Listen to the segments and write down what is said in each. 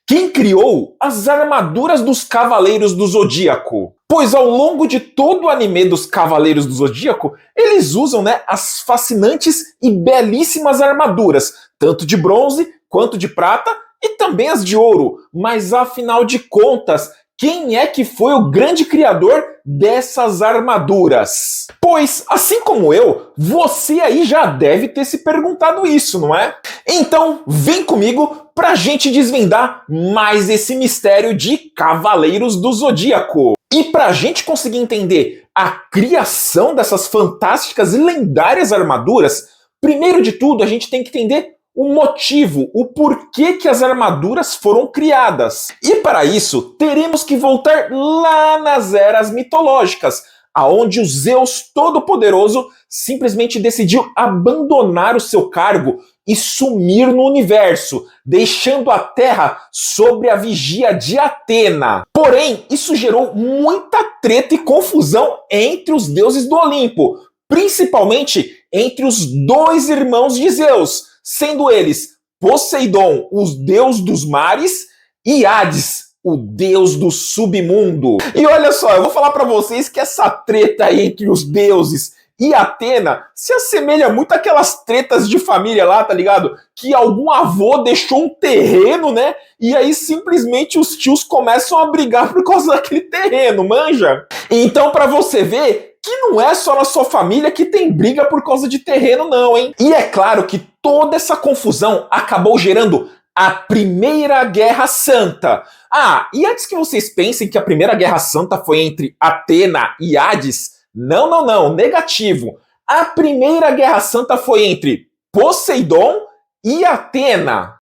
Quem criou as armaduras dos Cavaleiros do Zodíaco? Pois ao longo de todo o anime dos Cavaleiros do Zodíaco, eles usam, as fascinantes e belíssimas armaduras, tanto de bronze quanto de prata e também as de ouro. Mas afinal de contas, quem é que foi o grande criador dessas armaduras? Pois, assim como eu, você aí já deve ter se perguntado isso, não é? Então, vem comigo pra gente desvendar mais esse mistério de Cavaleiros do Zodíaco. E pra gente conseguir entender a criação dessas fantásticas e lendárias armaduras, primeiro de tudo a gente tem que entender o motivo, o porquê que as armaduras foram criadas. E para isso, teremos que voltar lá nas eras mitológicas, aonde o Zeus Todo-Poderoso simplesmente decidiu abandonar o seu cargo e sumir no universo, deixando a Terra sob a vigia de Atena. Porém, isso gerou muita treta e confusão entre os deuses do Olimpo, principalmente entre os dois irmãos de Zeus, sendo eles Poseidon, o deus dos mares, e Hades, o deus do submundo. E olha só, eu vou falar pra vocês que essa treta entre os deuses e Atena se assemelha muito àquelas tretas de família lá, tá ligado? Que algum avô deixou um terreno, e aí simplesmente os tios começam a brigar por causa daquele terreno, manja? Então, pra você ver que não é só na sua família que tem briga por causa de terreno, não, hein? E é claro que toda essa confusão acabou gerando a Primeira Guerra Santa. Ah, e antes que vocês pensem que a Primeira Guerra Santa foi entre Atena e Hades, não, negativo. A Primeira Guerra Santa foi entre Poseidon e Atena.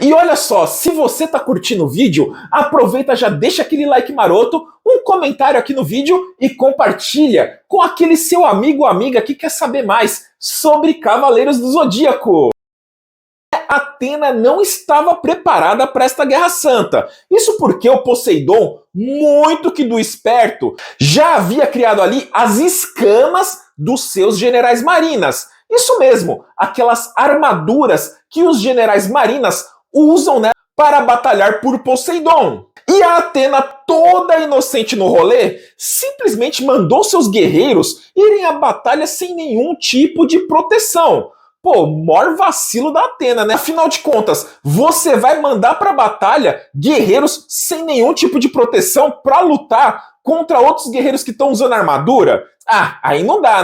E olha só, se você tá curtindo o vídeo, aproveita, já deixa aquele like maroto, um comentário aqui no vídeo e compartilha com aquele seu amigo ou amiga que quer saber mais sobre Cavaleiros do Zodíaco. Atena não estava preparada para esta Guerra Santa. Isso porque o Poseidon, muito que do esperto, já havia criado ali as escamas dos seus generais marinas. Isso mesmo, aquelas armaduras que os generais marinas usam, para batalhar por Poseidon. E a Atena, toda inocente no rolê, simplesmente mandou seus guerreiros irem à batalha sem nenhum tipo de proteção. Pô, maior vacilo da Atena, Afinal de contas, você vai mandar pra batalha guerreiros sem nenhum tipo de proteção pra lutar contra outros guerreiros que estão usando armadura? Ah, aí não dá,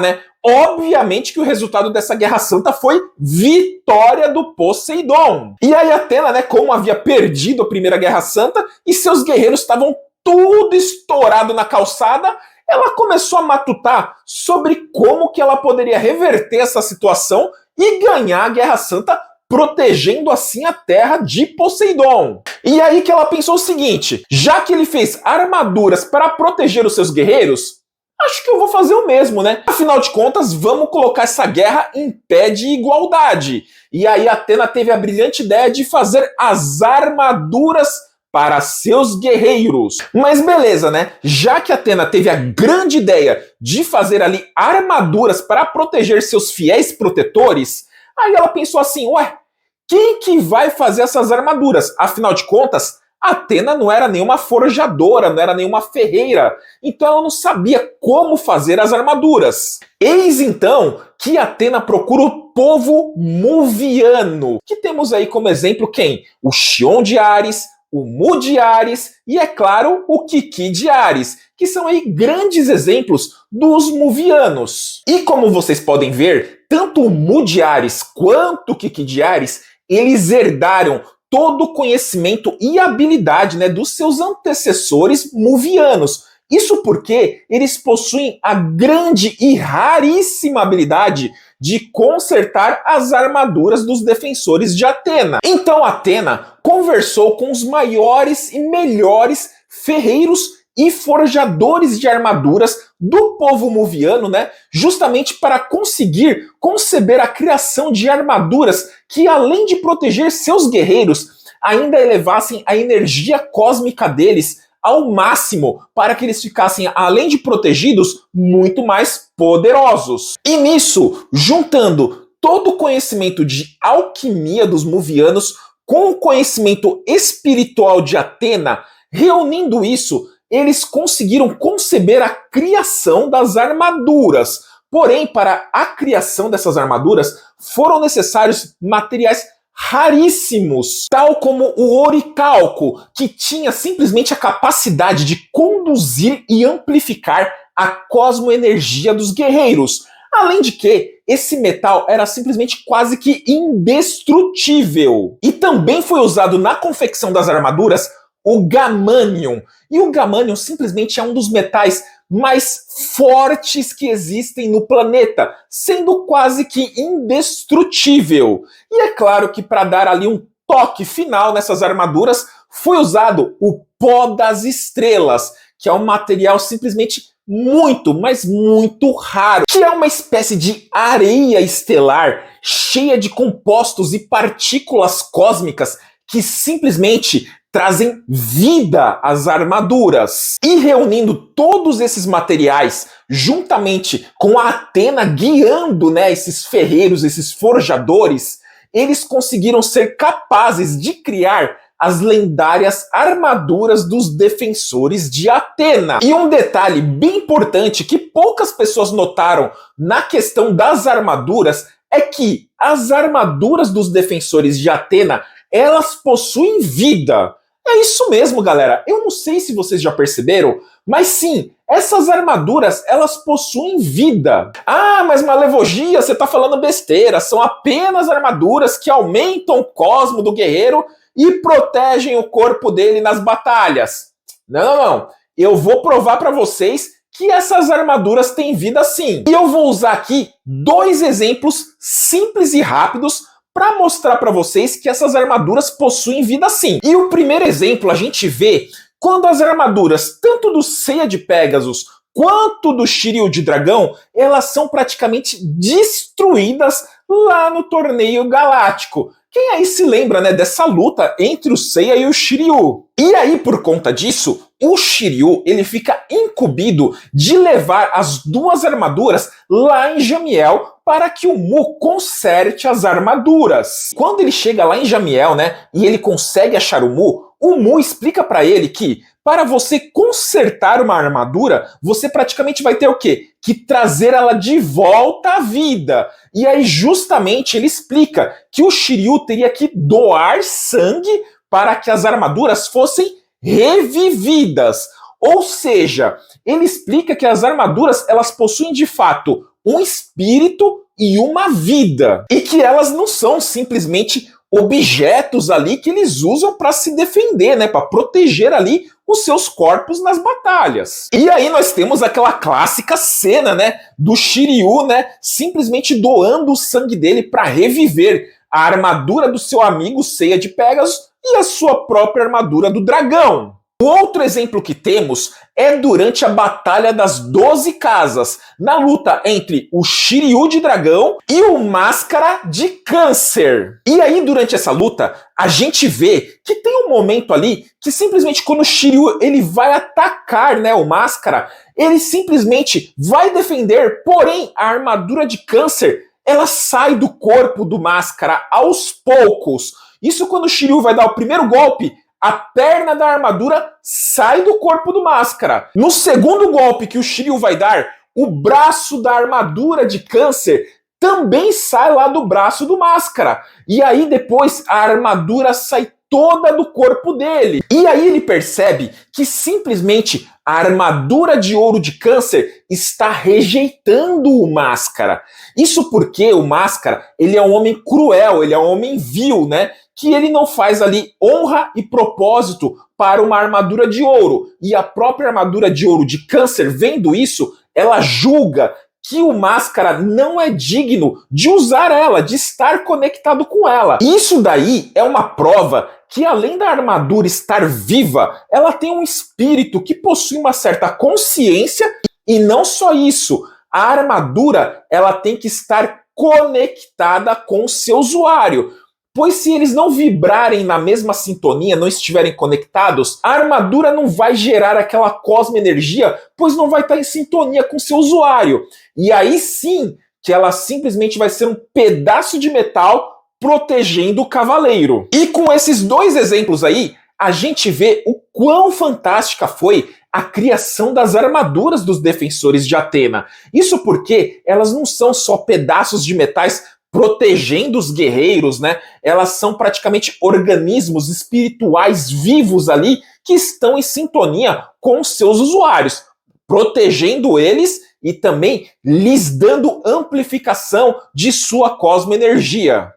Obviamente que o resultado dessa Guerra Santa foi vitória do Poseidon. E aí Atena, como havia perdido a Primeira Guerra Santa e seus guerreiros estavam tudo estourado na calçada, ela começou a matutar sobre como que ela poderia reverter essa situação e ganhar a Guerra Santa, protegendo assim a terra de Poseidon. E aí que ela pensou o seguinte: já que ele fez armaduras para proteger os seus guerreiros, acho que eu vou fazer o mesmo, Afinal de contas, vamos colocar essa guerra em pé de igualdade. E aí Atena teve a brilhante ideia de fazer as armaduras para seus guerreiros. Mas beleza, Já que Atena teve a grande ideia de fazer ali armaduras para proteger seus fiéis protetores, aí ela pensou assim, quem que vai fazer essas armaduras? Afinal de contas, Atena não era nenhuma forjadora, não era nenhuma ferreira, então ela não sabia como fazer as armaduras. Eis então que Atena procura o povo Muviano, que temos aí como exemplo quem? O Xion de Ares, o Mu de Ares e, é claro, o Kiki de Ares, que são aí grandes exemplos dos Muvianos. E como vocês podem ver, tanto o Mu de Ares quanto o Kiki de Ares, eles herdaram todo o conhecimento e habilidade dos seus antecessores Muvianos. Isso porque eles possuem a grande e raríssima habilidade de consertar as armaduras dos defensores de Atena. Então Atena conversou com os maiores e melhores ferreiros e forjadores de armaduras do povo Muviano, justamente para conseguir conceber a criação de armaduras que, além de proteger seus guerreiros, ainda elevassem a energia cósmica deles ao máximo, para que eles ficassem, além de protegidos, muito mais poderosos. E nisso, juntando todo o conhecimento de alquimia dos Muvianos com o conhecimento espiritual de Atena, reunindo isso, eles conseguiram conceber a criação das armaduras. Porém, para a criação dessas armaduras, foram necessários materiais raríssimos, tal como o oricalco, que tinha simplesmente a capacidade de conduzir e amplificar a cosmoenergia dos guerreiros. Além de que esse metal era simplesmente quase que indestrutível. E também foi usado na confecção das armaduras o gamanium. E o gamanium simplesmente é um dos metais mais fortes que existem no planeta, sendo quase que indestrutível. E é claro que para dar ali um toque final nessas armaduras, foi usado o pó das estrelas, que é um material simplesmente muito, mas muito raro, que é uma espécie de areia estelar cheia de compostos e partículas cósmicas que simplesmente trazem vida às armaduras. E reunindo todos esses materiais, juntamente com a Atena guiando, esses ferreiros, esses forjadores, eles conseguiram ser capazes de criar as lendárias armaduras dos defensores de Atena. E um detalhe bem importante que poucas pessoas notaram na questão das armaduras é que as armaduras dos defensores de Atena, elas possuem vida. É isso mesmo, galera. Eu não sei se vocês já perceberam, mas sim, essas armaduras, elas possuem vida. Ah, mas Malevogia, você tá falando besteira. São apenas armaduras que aumentam o cosmo do guerreiro e protegem o corpo dele nas batalhas. Não. Eu vou provar para vocês que essas armaduras têm vida sim. E eu vou usar aqui 2 exemplos simples e rápidos para mostrar para vocês que essas armaduras possuem vida sim. E o primeiro exemplo a gente vê quando as armaduras, tanto do Ceia de Pégasus quanto do Shiryu de Dragão, elas são praticamente destruídas lá no torneio galáctico. Quem aí se lembra, dessa luta entre o Seiya e o Shiryu? E aí, por conta disso, o Shiryu ele fica incumbido de levar as 2 armaduras lá em Jamiel para que o Mu conserte as armaduras. Quando ele chega lá em Jamiel, e ele consegue achar o Mu explica para ele que para você consertar uma armadura, você praticamente vai ter o quê? Que trazer ela de volta à vida. E aí justamente ele explica que o Shiryu teria que doar sangue para que as armaduras fossem revividas. Ou seja, ele explica que as armaduras elas possuem de fato um espírito e uma vida. E que elas não são simplesmente objetos ali que eles usam para se defender, para proteger ali os seus corpos nas batalhas. E aí nós temos aquela clássica cena, do Shiryu, simplesmente doando o sangue dele para reviver a armadura do seu amigo Ceia de Pégasus e a sua própria armadura do dragão. O outro exemplo que temos é durante a Batalha das 12 Casas, na luta entre o Shiryu de Dragão e o Máscara de Câncer. E aí, durante essa luta, a gente vê que tem um momento ali que simplesmente quando o Shiryu ele vai atacar o Máscara, ele simplesmente vai defender, porém a armadura de Câncer ela sai do corpo do Máscara aos poucos. Isso quando o Shiryu vai dar o primeiro golpe, a perna da armadura sai do corpo do Máscara. No segundo golpe que o Shiryu vai dar, o braço da armadura de Câncer também sai lá do braço do Máscara. E aí depois a armadura sai toda do corpo dele. E aí ele percebe que simplesmente a armadura de ouro de Câncer está rejeitando o Máscara. Isso porque o Máscara, ele é um homem cruel, ele é um homem vil, que ele não faz ali honra e propósito para uma armadura de ouro. E a própria armadura de ouro de Câncer, vendo isso, ela julga que o Máscara não é digno de usar ela, de estar conectado com ela. Isso daí é uma prova que além da armadura estar viva, ela tem um espírito que possui uma certa consciência e não só isso, a armadura ela tem que estar conectada com o seu usuário. Pois se eles não vibrarem na mesma sintonia, não estiverem conectados, a armadura não vai gerar aquela cosmoenergia, pois não vai estar em sintonia com o seu usuário. E aí sim que ela simplesmente vai ser um pedaço de metal protegendo o cavaleiro. E com esses dois exemplos aí, a gente vê o quão fantástica foi a criação das armaduras dos defensores de Atena. Isso porque elas não são só pedaços de metais protegendo os guerreiros, né? Elas são praticamente organismos espirituais vivos ali que estão em sintonia com os seus usuários, protegendo eles e também lhes dando amplificação de sua cosmoenergia.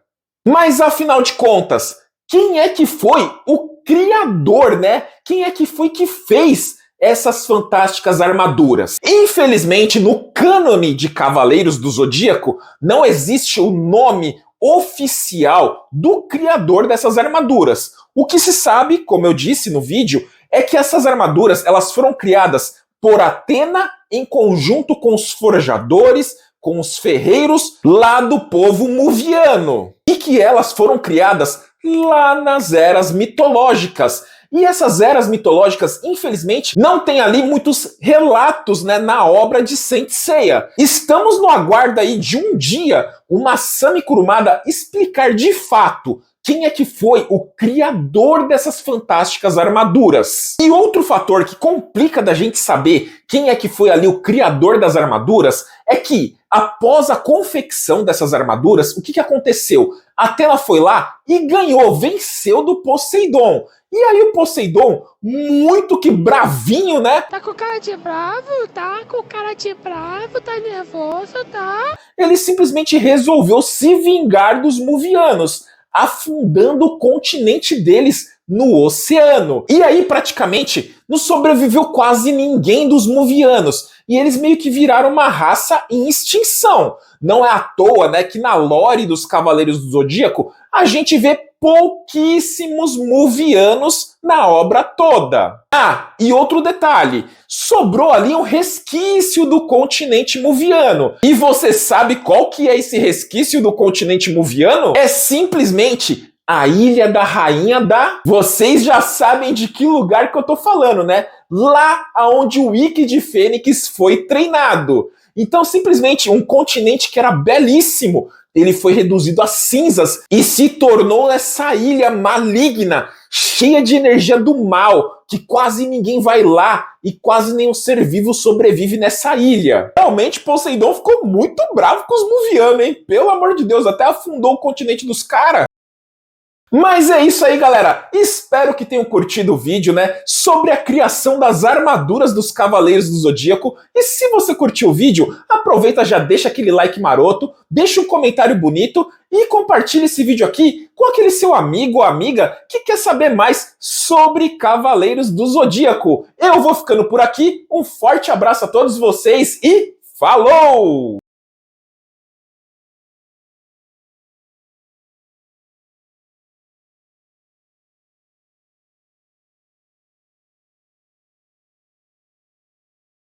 Mas afinal de contas, quem é que foi o criador, né? Quem é que foi que fez essas fantásticas armaduras? Infelizmente, no cânone de Cavaleiros do Zodíaco, não existe o nome oficial do criador dessas armaduras. O que se sabe, como eu disse no vídeo, é que essas armaduras elas foram criadas por Atena em conjunto com os forjadores, com os ferreiros lá do povo muviano. E que elas foram criadas lá nas eras mitológicas. E essas eras mitológicas, infelizmente, não tem ali muitos relatos, né, na obra de Saint Seiya. Estamos no aguardo aí de um dia o Masami Kurumada explicar de fato quem é que foi o criador dessas fantásticas armaduras. E outro fator que complica da gente saber quem é que foi ali o criador das armaduras é que, após a confecção dessas armaduras, o que aconteceu? Atena foi lá e ganhou, venceu do Poseidon. E aí o Poseidon, muito que bravinho, né? Tá com cara de bravo, tá? Com cara de bravo, tá nervoso, tá? Ele simplesmente resolveu se vingar dos muvianos, afundando o continente deles no oceano. E aí, praticamente, não sobreviveu quase ninguém dos muvianos. E eles meio que viraram uma raça em extinção. Não é à toa, né, que na lore dos Cavaleiros do Zodíaco, a gente vê pouquíssimos muvianos na obra toda. Ah, e outro detalhe, sobrou ali um resquício do continente muviano. E você sabe qual que é esse resquício do continente muviano? É simplesmente a Ilha da Rainha da... Vocês já sabem de que lugar que eu tô falando, né? Lá onde o Ikki de Fênix foi treinado. Então, simplesmente, um continente que era belíssimo, ele foi reduzido a cinzas e se tornou essa ilha maligna, cheia de energia do mal, que quase ninguém vai lá e quase nenhum ser vivo sobrevive nessa ilha. Realmente, Poseidon ficou muito bravo com os muvianos, hein? Pelo amor de Deus, até afundou o continente dos caras. Mas é isso aí, galera. Espero que tenham curtido o vídeo, né, sobre a criação das armaduras dos Cavaleiros do Zodíaco. E se você curtiu o vídeo, aproveita, já deixa aquele like maroto, deixa um comentário bonito e compartilha esse vídeo aqui com aquele seu amigo ou amiga que quer saber mais sobre Cavaleiros do Zodíaco. Eu vou ficando por aqui. Um forte abraço a todos vocês e falou!